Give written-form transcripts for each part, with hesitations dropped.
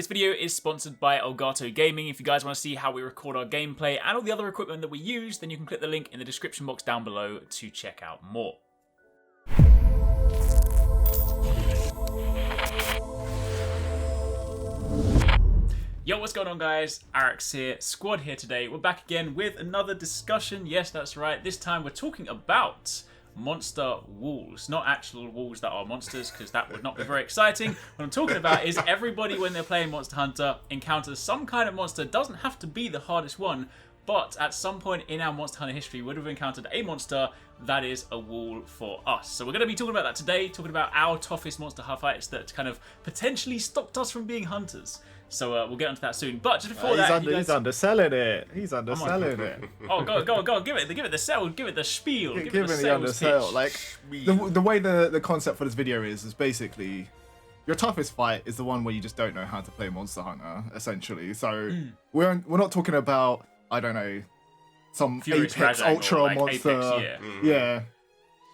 This video is sponsored by Elgato Gaming. If you guys want to see how we record our gameplay and all the other equipment that we use, then you can click the link in the description box down below to check out more. Yo, what's going on guys? Arekkz here, Squad here today. We're back again with another discussion. Yes, that's right. This time we're talking about monster walls. Not actual walls that are monsters, because that would not be very exciting. What I'm talking about is everybody, when they're playing Monster Hunter, encounters some kind of monster. It doesn't have to be the hardest one, but at some point in our Monster Hunter history, we would have encountered a monster that is a wall for us. So we're going to be talking about that today, talking about our toughest monster fights that kind of potentially stopped us from being hunters. So we'll get onto that soon. But just before that, he's underselling it. He's underselling it. Oh, go on. Give it the sell. Give it the spiel. Give it the undersell. Like the way the concept for this video is basically your toughest fight is the one where you just don't know how to play Monster Hunter, essentially. So we're not talking about, I don't know, some Furious Apex Rajang Ultra like monster, Apex, yeah,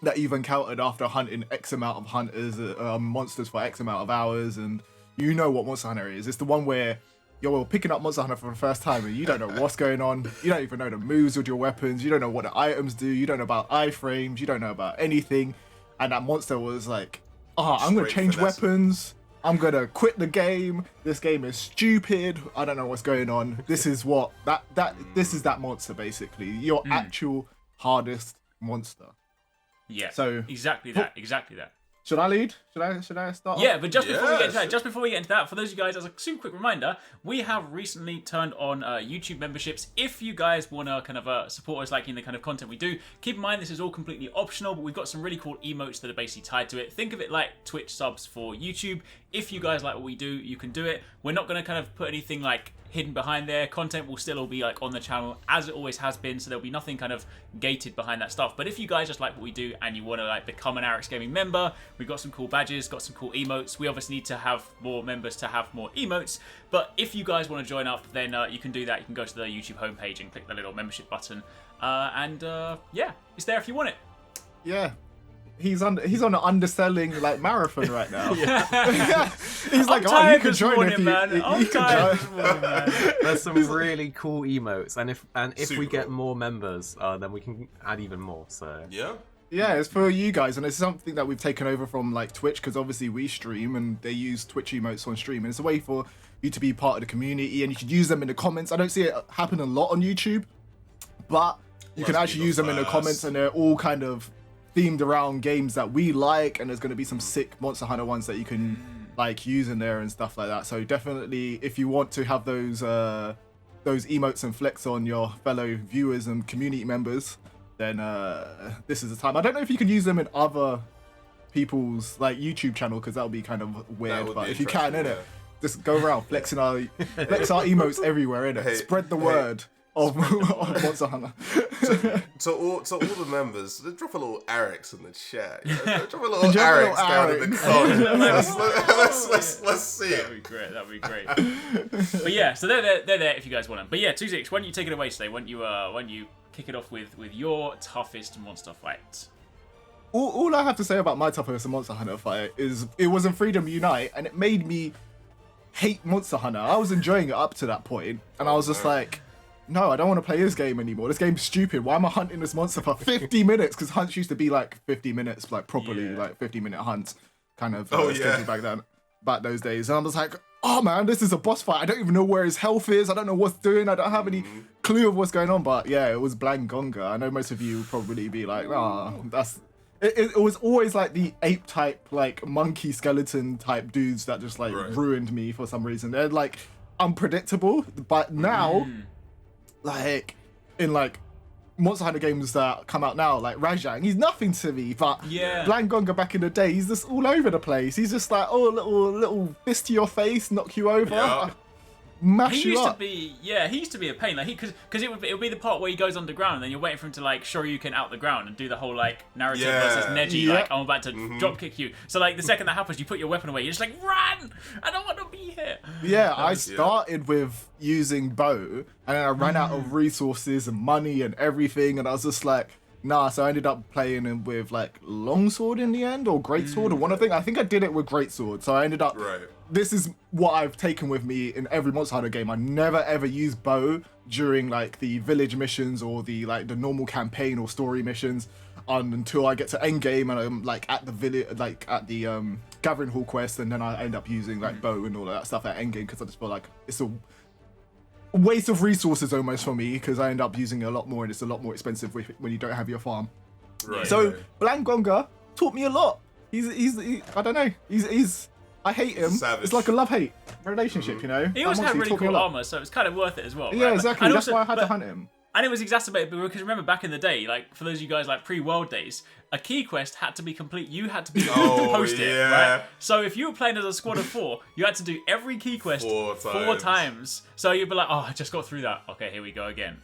that you've encountered after hunting X amount of hunters, monsters for X amount of hours, and you know what Monster Hunter is. It's the one where you're picking up Monster Hunter for the first time and you don't know what's going on. You don't even know the moves with your weapons. You don't know what the items do. You don't know about iframes. You don't know about anything. And that monster was like, I'm going to change weapons. I'm going to quit the game. This game is stupid. I don't know what's going on. This is what, this is that monster basically. Your actual hardest monster. Yeah, so exactly that. Should I lead? Should I start? Yeah, but just before we get into that, for those of you guys, as a super quick reminder, we have recently turned on YouTube memberships. If you guys want to kind of support us like in the kind of content we do, keep in mind this is all completely optional, but we've got some really cool emotes that are basically tied to it. Think of it like Twitch subs for YouTube. If you guys like what we do, you can do it. We're not going to kind of put anything like hidden behind there. Content will still all be like on the channel as it always has been, so there'll be nothing kind of gated behind that stuff. But if you guys just like what we do and you want to like become an Arekkz Gaming member, we've got some cool badges, got some cool emotes. We obviously need to have more members to have more emotes, but if you guys want to join up, then you can do that. You can go to the YouTube homepage and click the little membership button, and yeah, it's there if you want it. Yeah. He's on an underselling like marathon right now. He's like, you can join if you. There's some really cool emotes, and if we get more members, then we can add even more. So yeah, it's for you guys, and it's something that we've taken over from like Twitch, because obviously we stream and they use Twitch emotes on stream, and it's a way for you to be part of the community, and you should use them in the comments. I don't see it happen a lot on YouTube, but you can actually use them in the comments, and they're all kind of themed around games that we like, and there's going to be some sick Monster Hunter ones that you can like use in there and stuff like that. So definitely, if you want to have those emotes and flex on your fellow viewers and community members, then this is the time. I don't know if you can use them in other people's like YouTube channel, because that would be kind of weird, but if you can, innit, just go around flexing our emotes everywhere, innit? Spread the word of Monster Hunter. So all the members, drop a little Arekkz in the chat. Drop a little Arekkz down in the comments. Let's see it. That'd be great. But yeah, so they're there if you guys want them. But yeah, 26. Why don't you take it away today? Why don't you kick it off with your toughest monster fight? All I have to say about my toughest Monster Hunter fight is it was in Freedom Unite, and it made me hate Monster Hunter. I was enjoying it up to that point, and I was just like, no, I don't want to play this game anymore. This game's stupid. Why am I hunting this monster for 50 minutes? Because hunts used to be like 50 minutes, like properly, like 50-minute hunts kind of schedule back those days. And I was like, oh man, this is a boss fight. I don't even know where his health is. I don't know what's doing. I don't have any clue of what's going on. But yeah, it was Blangonga. I know most of you would probably be like, that's... It was always like the ape type, like monkey skeleton type dudes that just like ruined me for some reason. They're like unpredictable. But now... like in like Monster Hunter games that come out now, like Rajang, he's nothing to me, but Blangonga back in the day, he's just all over the place. He's just like, little fist to your face, knock you over. mash you up. He used to be a pain. Like because it would be the part where he goes underground and then you're waiting for him to like Shoryuken out the ground and do the whole like narrative versus Neji, like I'm about to drop kick you. So like the second that happens, you put your weapon away. You're just like, run! I don't want to be here. Yeah, I started with using bow and then I ran out of resources and money and everything, and I was just like, nah. So I ended up playing with like longsword in the end, or greatsword, or one of them. I think I did it with greatsword. So I ended up this is what I've taken with me in every Monster Hunter game. I never ever use bow during like the village missions or the normal campaign or story missions until I get to end game and I'm like at the village, like at the Gathering Hall quest, and then I end up using like bow and all that stuff at end game because I just feel like it's a waste of resources almost for me because I end up using it a lot more and it's a lot more expensive when you don't have your farm. Right. So Blangonga taught me a lot. He's I don't know. He's I hate him. It's like a love-hate relationship, you know. He also had really cool armor, so it's kind of worth it as well. Yeah, right? exactly. That's why I had to hunt him. And it was exacerbated because remember back in the day, like for those of you guys like pre-world days, a key quest had to be complete. You had to be to post it, right? So if you were playing as a squad of 4, you had to do every key quest 4 times. So you'd be like, oh, I just got through that. Okay, here we go again.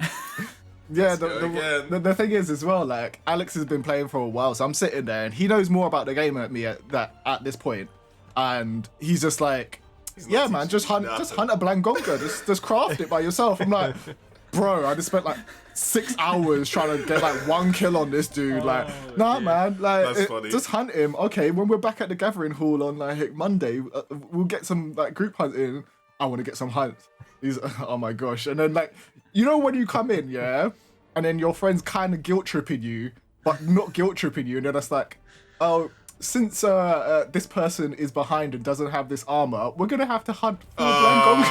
Yeah, the thing is as well, like Alex has been playing for a while, so I'm sitting there and he knows more about the game than me at this point, and he's just like, yeah, man, just hunt a Blangonga, just craft it by yourself. I'm like, bro, I just spent like 6 hours trying to get like 1 kill on this dude. Like, nah, man, like just hunt him. Okay, when we're back at the Gathering Hall on like Monday, we'll get some like group hunting. I want to get some hunts. He's, oh my gosh, and then like, you know when you come in, yeah, and then your friend's kind of guilt tripping you, but not guilt tripping you, and then it's like, oh, since this person is behind and doesn't have this armor, we're gonna have to hunt for Blangongas.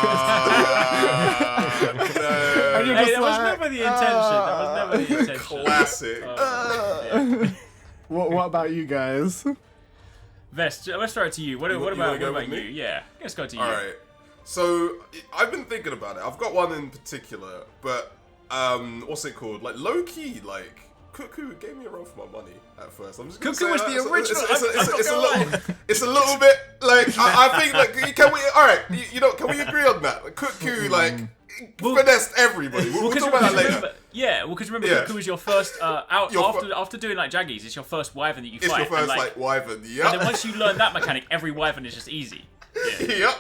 And you're just that was never the intention. That was never the intention. Classic. What about you guys? Vest, let's throw it to you. What about you? Yeah, let's go to you. All right. So I've been thinking about it. I've got one in particular, but what's it called? Like low key, like Cuckoo gave me a run for my money at first. I'm just Cuckoo was the original. It's a little bit like I think like can we? All right, can we agree on that? Like, Cuckoo finessed everybody. We'll talk about that later. Because remember, Cuckoo was your first after doing like Jaggies. It's your first wyvern that you fight. It's your first wyvern. Yeah. And then once you learn that mechanic, every wyvern is just easy. Yeah. Yep.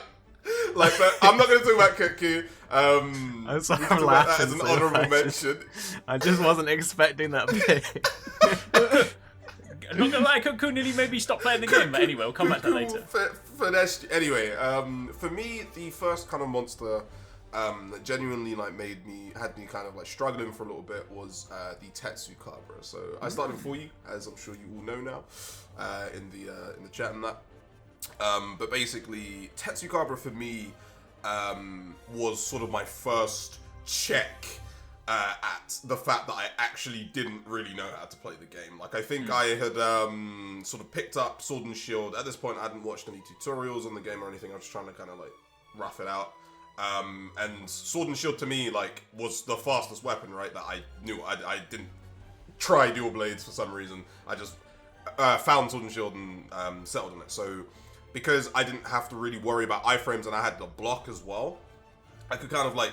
Like, but I'm not going to talk about Cuckoo. I'm as an honourable mention. I just wasn't expecting that pick. I'm not gonna lie, Cuckoo nearly made me stop playing the game. But anyway, we'll come back to that later. Anyway, for me, the first kind of monster that genuinely like had me kind of like struggling for a little bit was the Tetsu Kabra. So I started for you, as I'm sure you all know now, in the chat and that. But basically, Tetsu Kabra for me was sort of my first check at the fact that I actually didn't really know how to play the game. Like, I think I had sort of picked up Sword and Shield. At this point, I hadn't watched any tutorials on the game or anything. I was just trying to kind of like rough it out. And Sword and Shield to me like was the fastest weapon, right? That I knew. I didn't try dual blades for some reason. I just found Sword and Shield and settled on it. So because I didn't have to really worry about iframes and I had the block as well, I could kind of like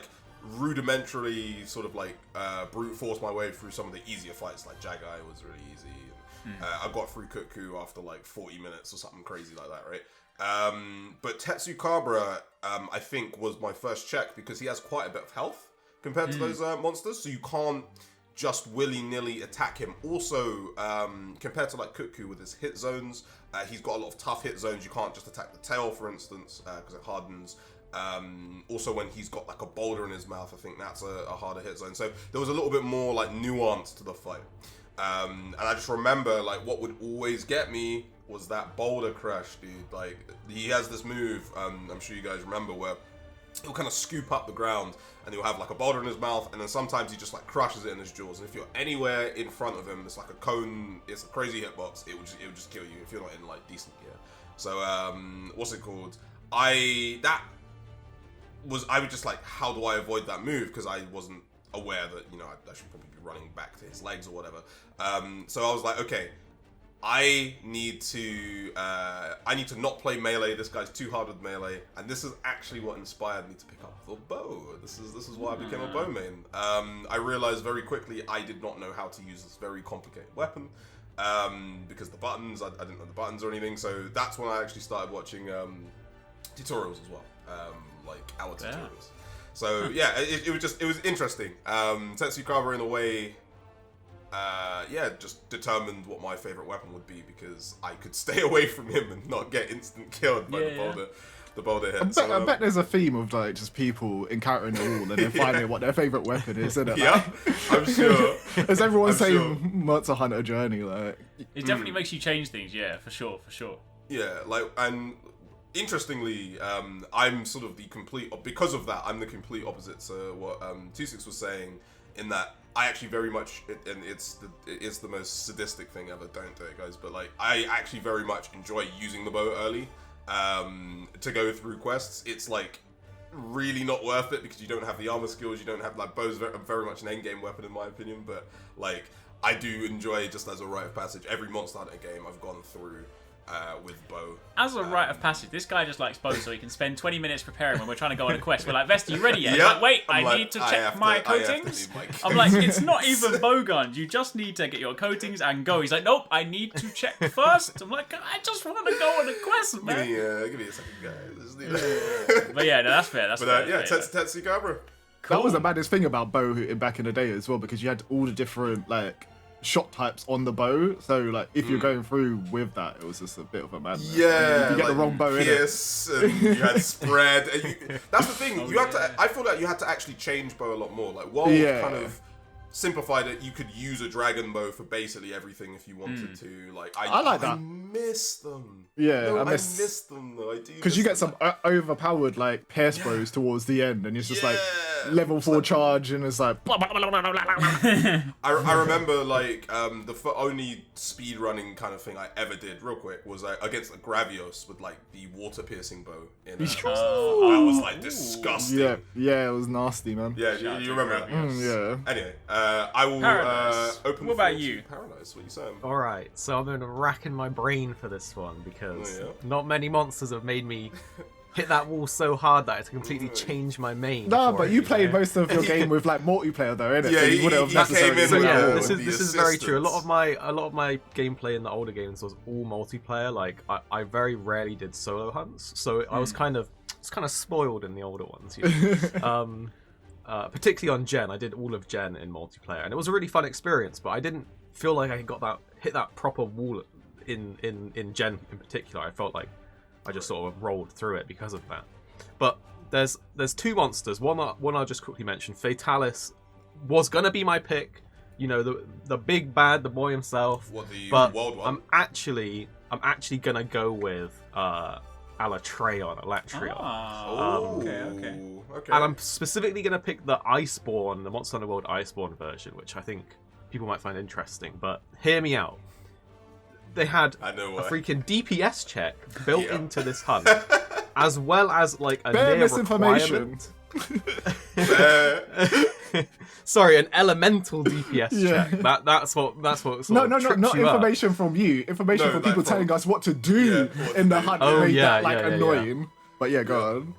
rudimentarily sort of like brute force my way through some of the easier fights. Like Jagai was really easy. I got through Cuckoo after like 40 minutes or something crazy like that, right? But Tetsu Kabra, I think, was my first check because he has quite a bit of health compared to those monsters, so you can't just willy-nilly attack him. Also, compared to like Cuckoo with his hit zones, he's got a lot of tough hit zones. You can't just attack the tail, for instance, because it hardens. Also, when he's got like a boulder in his mouth, I think that's a harder hit zone. So there was a little bit more like nuance to the fight. And I just remember like what would always get me was that boulder crash, dude. Like, he has this move, I'm sure you guys remember, where he'll kind of scoop up the ground and he'll have like a boulder in his mouth, and then sometimes he just like crushes it in his jaws. And if you're anywhere in front of him, it's like a cone, it's a crazy hitbox, it would just kill you if you're not in like decent gear. So what's it called? I would just like, how do I avoid that move? Because I wasn't aware that, I should probably be running back to his legs or whatever. So I was like, okay, I need to not play melee. This guy's too hard with melee, and this is actually what inspired me to pick up the bow. This is why I became a bow main. I realized very quickly I did not know how to use this very complicated weapon because the buttons, I didn't know the buttons or anything. So that's when I actually started watching tutorials as well, like our tutorials. So yeah, it was interesting. Tetsu Kabra in a way. Just determined what my favorite weapon would be because I could stay away from him and not get instant killed by the boulder. the bow that I hit. bet, I bet there's a theme of like just people encountering the wall and then finding what their favorite weapon is, isn't it? Yeah, I'm sure. As everyone's saying, sure. Monster Hunter journey, like. It definitely makes you change things, yeah, for sure. Yeah, like, and interestingly, I'm sort of because of that, I'm the complete opposite to what 26 was saying, in that I actually very much, and it's the most sadistic thing ever, don't do it, guys, but like, I actually very much enjoy using the bow early to go through quests. It's like really not worth it because you don't have the armor skills, you don't have, like, bow's very much an endgame weapon in my opinion, but like, I do enjoy, just as a rite of passage, every Monster Hunter game I've gone through with bow. As a rite of passage, this guy just likes bows so he can spend 20 minutes preparing when we're trying to go on a quest. We're like, Vesta, you ready yet? Yeah. Like, wait, I'm I like, need to I check have my to- I have to coatings. leave my I'm like, it's not even bow guns. You just need to get your coatings and go. He's like, nope, I need to check first. I'm like, I just want to go on a quest, man. Give me a second, guys. But yeah, no, that's fair. That's fair. Yeah, Tetsu Kabra. That was the baddest thing about bow back in the day as well, because you had all the different like shot types on the bow. So like if you're going through with that, it was just a bit of a madness. Yeah, you get like the wrong bow in it. pierce, and you had spread. And that's the thing. You had to. I feel like you had to actually change bow a lot more. Like WoW kind of simplified it. You could use a dragon bow for basically everything if you wanted to. Like I like that. I miss them. Yeah, no, I I miss miss them though. I do. because you miss get them. some overpowered like pierce bows towards the end, and it's just like Yeah. level 4 charge, and it's like blah, blah, blah, blah, blah, blah, blah. I remember like the only speed running kind of thing I ever did, real quick, was against Gravios with like the water piercing bow. That was like disgusting. Yeah, it was nasty, man. Yeah, you remember that? Yeah. Anyway, I will Paradise. open. What the about floor to you? Paradise. What are you saying? All right, so I've been racking my brain for this one because Oh, yeah? not many monsters have made me hit that wall so hard that I had to completely change my main. No, for but it, you played know? most of your game with like multiplayer though, innit? Yeah, so you wouldn't have he came necessarily. in So with yeah, the- this the is very true. A lot assistance. of my gameplay in the older games was all multiplayer. Like I very rarely did solo hunts, so I was kind of spoiled in the older ones. You know? Particularly on Gen, I did all of Gen in multiplayer, and it was a really fun experience. But I didn't feel like I hit that proper wall in Gen in particular. I felt like I just sort of rolled through it because of that. But there's two monsters. One I'll just quickly mention. Fatalis was gonna be my pick. You know, the big bad, the boy himself. What, the but world one? I'm actually gonna go with Electreon. Okay. And I'm specifically gonna pick the Iceborne, the Monster Hunter World Iceborne version, which I think people might find interesting. But hear me out. They had I know a why. freaking DPS check built Yeah. into this hunt, as well as like a Bare near misinformation. requirement. Sorry, an elemental DPS Yeah. check. That's what sort No, of not trips you up. information from you. Information No, from like people from- telling us what to do Yeah, what to in the do. hunt. Oh, made yeah, that like yeah, yeah. annoying. But yeah, go on.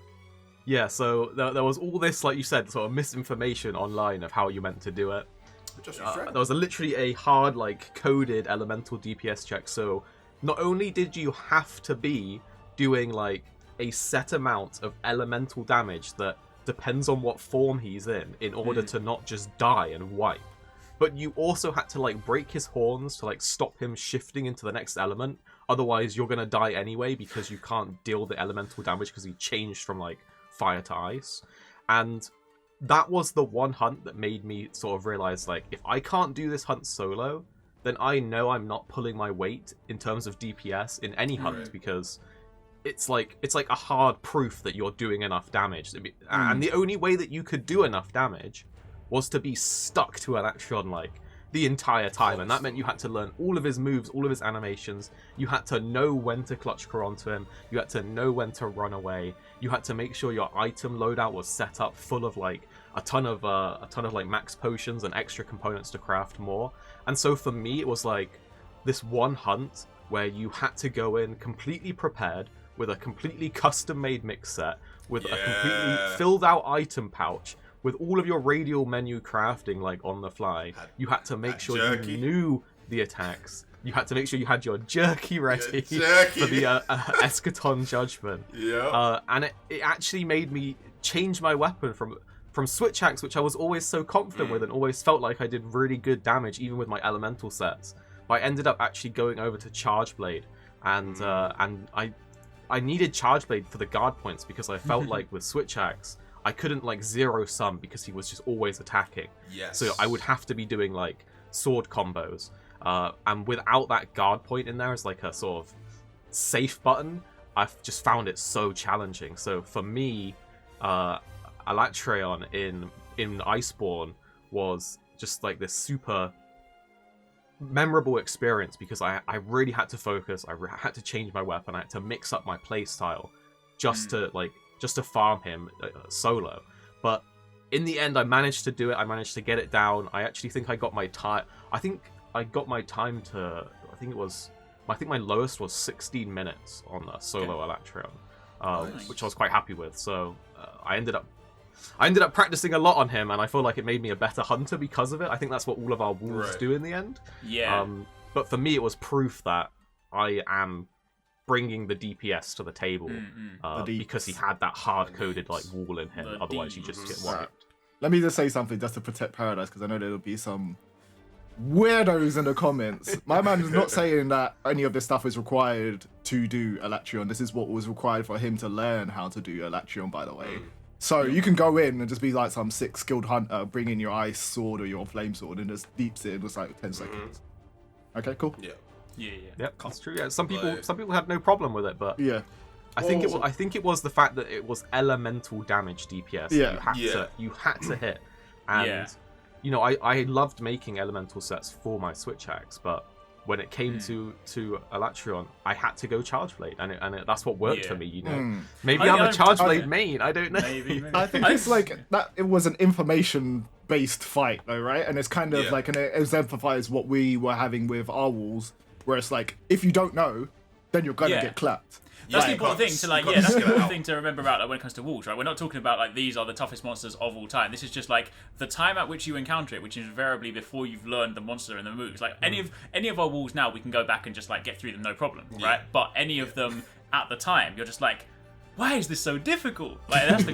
Yeah, so there was all this, like you said, sort of misinformation online of how you meant to do it. Just There was literally a hard, like, coded elemental DPS check. So not only did you have to be doing like a set amount of elemental damage that depends on what form he's in order to not just die and wipe, but you also had to like break his horns to like stop him shifting into the next element. Otherwise, you're gonna die anyway because you can't deal the elemental damage because he changed from like fire to ice. And that was the one hunt that made me sort of realize, like, if I can't do this hunt solo, then I know I'm not pulling my weight in terms of DPS in any hunt, Right. because it's like a hard proof that you're doing enough damage. And the only way that you could do enough damage was to be stuck to Electron like the entire time, and that meant you had to learn all of his moves, all of his animations. You had to know when to clutch core onto him. You had to know when to run away. You had to make sure your item loadout was set up full of like a ton of like max potions and extra components to craft more. And so for me, it was like this one hunt where you had to go in completely prepared with a completely custom-made mix set, with a completely filled-out item pouch, with all of your radial menu crafting like on the fly. You had to make sure jerky. you knew the attacks. You had to make sure you had your jerky ready jerky. for the Eschaton Judgment. Yeah. And it actually made me change my weapon from switch axe, which I was always so confident with and always felt like I did really good damage even with my elemental sets. But I ended up actually going over to charge blade, and I needed Charge Blade for the guard points because I felt like with Switch Axe, I couldn't like zero sum because he was just always attacking. Yes. So I would have to be doing like sword combos. And without that guard point in there as like a sort of safe button, I've just found it so challenging. So for me, Alatreon in Iceborne was just like this super memorable experience because I really had to focus. I had to change my weapon. I had to mix up my play style just to farm him solo. But in the end, I managed to do it. I managed to get it down. I actually think I got my time. I think my lowest was 16 minutes on the solo Alatreon, Nice. which I was quite happy with. So I ended up practicing a lot on him, and I feel like it made me a better hunter because of it. I think that's what all of our wolves do in the end. Yeah. But for me, it was proof that I am bringing the DPS to the table because he had that hard-coded like wall in him. Otherwise, you just get wiped. Let me just say something just to protect Paradise, because I know there'll be some weirdos in the comments. My man is not saying that any of this stuff is required to do Alatreon. This is what was required for him to learn how to do Alatreon, by the way. So you can go in and just be like some sick skilled hunter, bring in your ice sword or your flame sword and just deeps it in just like 10 seconds. Okay, cool. Yeah. Yep, that's true. Yeah, some people had no problem with it, but Yeah. I think it was the fact that it was elemental damage DPS. Yeah. You had to hit, and you know I loved making elemental sets for my Switch Axe, but when it came to Alatreon, I had to go Charge Blade, and that's what worked for me. You know, maybe I'm a Charge Blade main. I don't know. Maybe. I think it's like that. It was an information-based fight, though, right? And it's kind of like, and it exemplifies what we were having with our walls, where it's like, if you don't know, then you're gonna get clapped. That's the important thing to that's the important thing to remember about when it comes to walls, right? We're not talking about like these are the toughest monsters of all time. This is just like the time at which you encounter it, which is invariably before you've learned the monster and the moves. Like any of our walls now, we can go back and just like get through them, no problem, right? But any of them at the time, you're just like, why is this so difficult? Like that's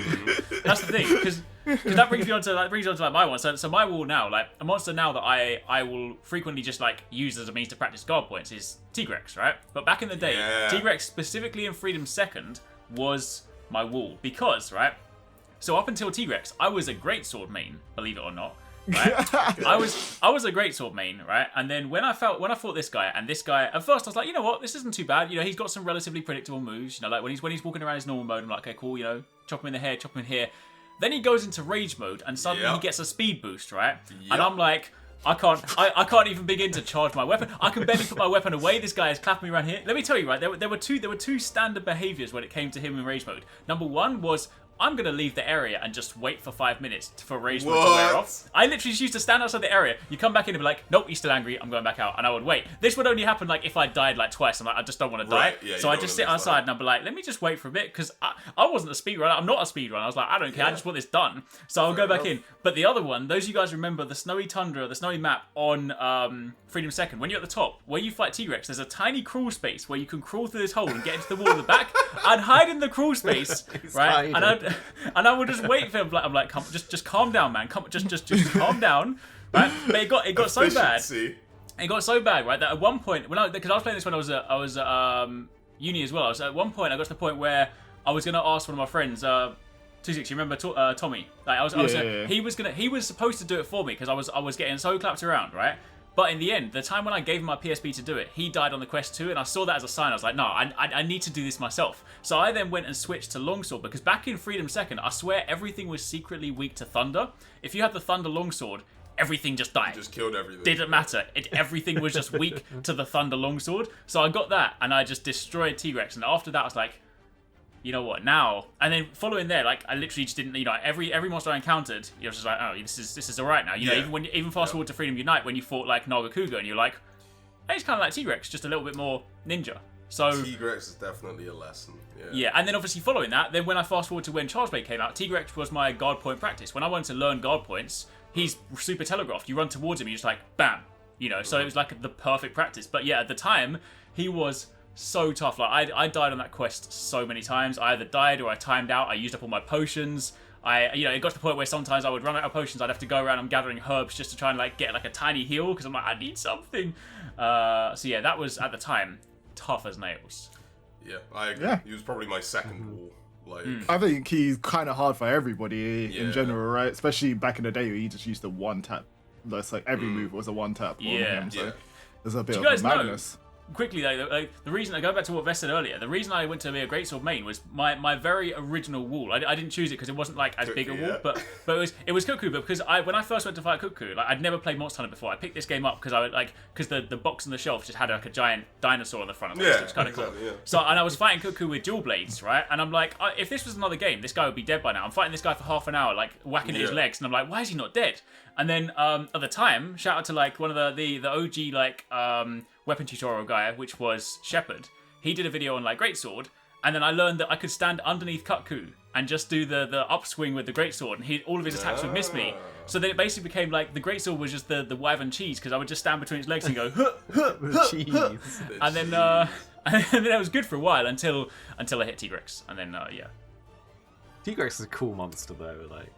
the thing, because that brings me on to like my one. So my wall now, like a monster now that I will frequently just like use as a means to practice guard points is Tigrex, right? But back in the day, Tigrex specifically in Freedom 2nd was my wall because so up until Tigrex, I was a greatsword main, believe it or not. Right? I was a greatsword main, right? And then when I fought this guy, at first I was like, you know what, this isn't too bad. You know, he's got some relatively predictable moves. You know, like when he's walking around his normal mode, I'm like, okay, cool. You know, chop him in the hair, chop him in here. Then he goes into rage mode, and suddenly he gets a speed boost, right? And I'm like, I can't even begin to charge my weapon. I can barely put my weapon away. This guy is clapping me around here. Let me tell you, right? There were two standard behaviors when it came to him in rage mode. Number one was, I'm going to leave the area and just wait for 5 minutes for rage mode to wear off. I literally just used to stand outside the area. You come back in and be like, nope, he's still angry. I'm going back out. And I would wait. This would only happen like if I died like twice. I'm like, I just don't want to die. Yeah, so I just sit outside and I'd be like, let me just wait for a bit. Because I wasn't a speedrunner. I'm not a speedrunner. I was like, I don't care. I just want this done. So I'll go back in. But the other one, those of you guys remember the snowy tundra, the snowy map on Freedom 2nd. When you're at the top, where you fight Tigrex, there's a tiny crawl space where you can crawl through this hole and get into the wall at the back. I'd hide in the crawl space, right? And I would just wait for him. I'm like, just calm down, man. Just calm down, right? But it got so bad. It got so bad, right? That at one point, because I was playing this when I was at uni as well. At one point, I got to the point where I was gonna ask one of my friends, 26. You remember Tommy? Like he was supposed to do it for me because I was getting so clapped around, right? But in the end, the time when I gave him my PSP to do it, he died on the quest too, and I saw that as a sign. I was like, no, I need to do this myself. So I then went and switched to Longsword, because back in Freedom 2nd, I swear everything was secretly weak to Thunder. If you had the Thunder Longsword, everything just died. Just killed everything. Didn't matter. Everything was just weak to the Thunder Longsword. So I got that, and I just destroyed Tigrex. And after that, I was like, you know what, now? And then following there, like, I literally just didn't, you know, every monster I encountered, you're just like, oh, this is alright now. You know, even fast forward to Freedom Unite, when you fought, like, Nagakuga, and you're like, hey, it's kind of like Tigrex, just a little bit more ninja. So Tigrex is definitely a lesson. Yeah, and then obviously following that, then when I fast forward to when Charge Blade came out, Tigrex was my guard point practice. When I wanted to learn guard points, he's super telegraphed. You run towards him, you're just like, bam. You know, so it was like the perfect practice. But yeah, at the time, he was so tough. Like I died on that quest so many times. I either died or I timed out. I used up all my potions. It got to the point where sometimes I would run out of potions. I'd have to go around and gathering herbs just to try and like get like a tiny heal because I'm like, I need something. So yeah, that was at the time tough as nails. Yeah, I agree. Yeah. He was probably my second wall. Like, I think he's kind of hard for everybody in Yeah. general, right? Especially back in the day where he just used to one tap. That's like every move was a one tap on Yeah. him. So Yeah. there's a bit Do of you a guys know? madness. Quickly, like the reason I go back to what Vess said earlier, the reason I went to be a Greatsword main was my very original wall. I didn't choose it because it wasn't like as big a wall, Yeah. but it was Cuckoo. But because when I first went to fight Cuckoo, like I'd never played Monster Hunter before. I picked this game up because the box on the shelf just had like a giant dinosaur on the front of it. Yeah, So it was kind of exactly, cool. yeah. So and I was fighting Cuckoo with dual blades, right? And I'm like, if this was another game, this guy would be dead by now. I'm fighting this guy for half an hour, like whacking at his Yeah. legs, and I'm like, why is he not dead? And then at the time, shout out to like one of the OG like weapon tutorial guy, which was Shepherd. He did a video on like Greatsword, and then I learned that I could stand underneath Cuckoo and just do the upswing with the Greatsword, and all of his attacks would miss me. So then it basically became like the Greatsword was just the wyvern cheese, because I would just stand between his legs and go, huh, huh, huh, huh. Jeez. And then it was good for a while until I hit Tigrex, and then yeah. Tigrex is a cool monster though, like.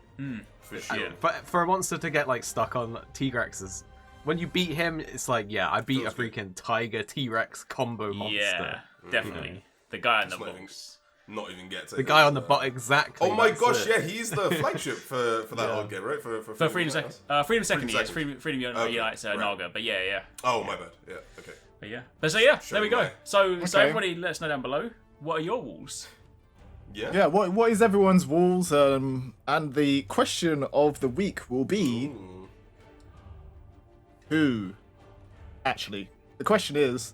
for sure. Yeah. But for a monster to get like stuck on Tigrex is when you beat him, it's like I beat a Feels good. freaking Tiger T-Rex combo monster. Yeah, definitely. The guy in the Just not even- box. Not even get to The guy on the butt, exactly. Oh my that's gosh, it. yeah, he's the flagship for that old game, right? For For Freedom Second. Freedom Second, yes. Second. Freedom Okay, Unites right. Naga, but yeah. Oh my bad. Yeah. Okay. But yeah. But so yeah, there we go. my- So Okay. everybody let us know down below. What are your walls? Yeah. Yeah, what is everyone's walls? And the question of the week will be Ooh. who? Actually, the question is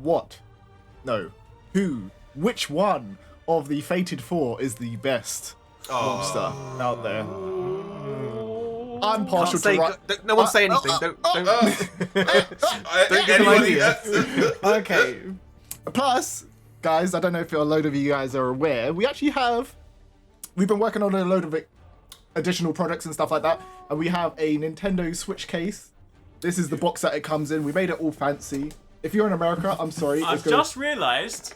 what? No, who? Which one of the Fated Four is the best monster out there? I'm partial Can't say, to right. no one say anything. Don't give him Anybody- ideas. Okay. Plus, guys, I don't know if a load of you guys are aware, we've been working on a load of additional products and stuff like that, and we have a Nintendo Switch case. This is the box that it comes in. We made it all fancy. If you're in America, I'm sorry. I've it's gonna... just realised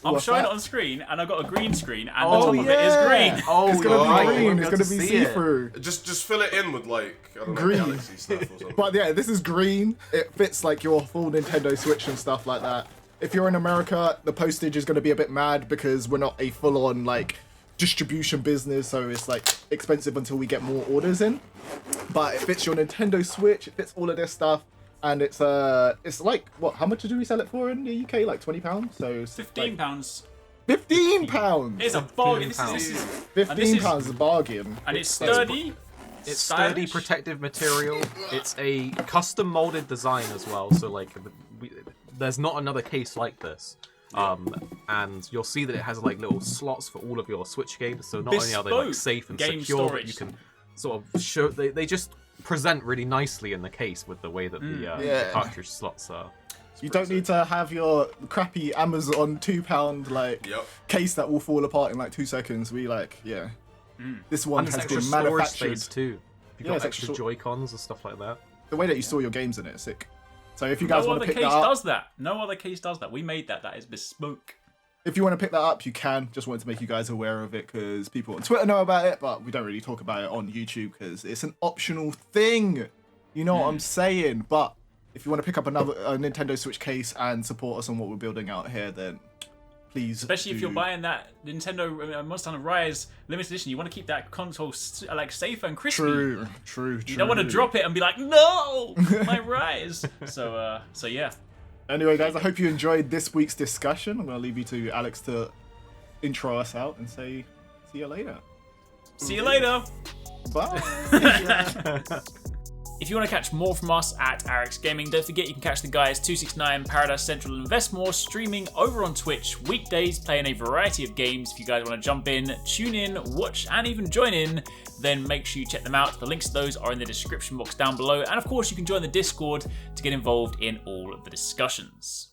I'm What's showing that? it on screen, and I've got a green screen, and Oh, the top of it is green. Oh, It's gonna right. be green. We'll It's be gonna able be to see it. see-through. Just fill it in with like I don't know, Green. galaxy stuff or something. But yeah, this is green. It fits like your full Nintendo Switch and stuff like that. If you're in America, the postage is going to be a bit mad because we're not a full-on like distribution business, so it's like expensive until we get more orders in. But it fits your Nintendo Switch. It fits all of this stuff, and it's like what? How much do we sell it for in the UK? Like £20. So it's like £15. £15. It's a bargain. This £15. is £15 is a bargain. and it's sturdy. It's sturdy, stylish. protective material. It's a custom molded design as well. So like, there's not another case like this. And you'll see that it has like little slots for all of your Switch games. So not only are they like Bespoke safe and game secure, but storage. you can sort of show. They just present really nicely in the case with the way that the Yeah. cartridge slots are. You don't need to have your crappy Amazon £2 like Yep. case that will fall apart in like 2 seconds. This one And there's has extra been storage manufactured. space too. You've Yeah, got it's extra extra- Joy-Cons and stuff like that. The way that you store your games in it is sick. So if you guys No want other to pick case that up, does that. No other case does that. We made that. That is bespoke. if you want to pick that up, you can. Just wanted to make you guys aware of it because people on Twitter know about it, but we don't really talk about it on YouTube because it's an optional thing. You know what I'm saying? But if you want to pick up a Nintendo Switch case and support us on what we're building out here, then please. Especially if do. you're buying that Nintendo Monster Hunter Rise limited edition, you want to keep that console like safe and crispy. True. You don't want to drop it and be like, no, my Rise. So yeah. Anyway, guys, I hope you enjoyed this week's discussion. I'm going to leave you to Alex to intro us out and say, see you later. See you later. Bye. If you want to catch more from us at Arekkz Gaming, don't forget you can catch the guys 269, Paradise Central, and Investmore streaming over on Twitch weekdays, playing a variety of games. If you guys want to jump in, tune in, watch, and even join in, then make sure you check them out. The links to those are in the description box down below, and of course you can join the Discord to get involved in all of the discussions.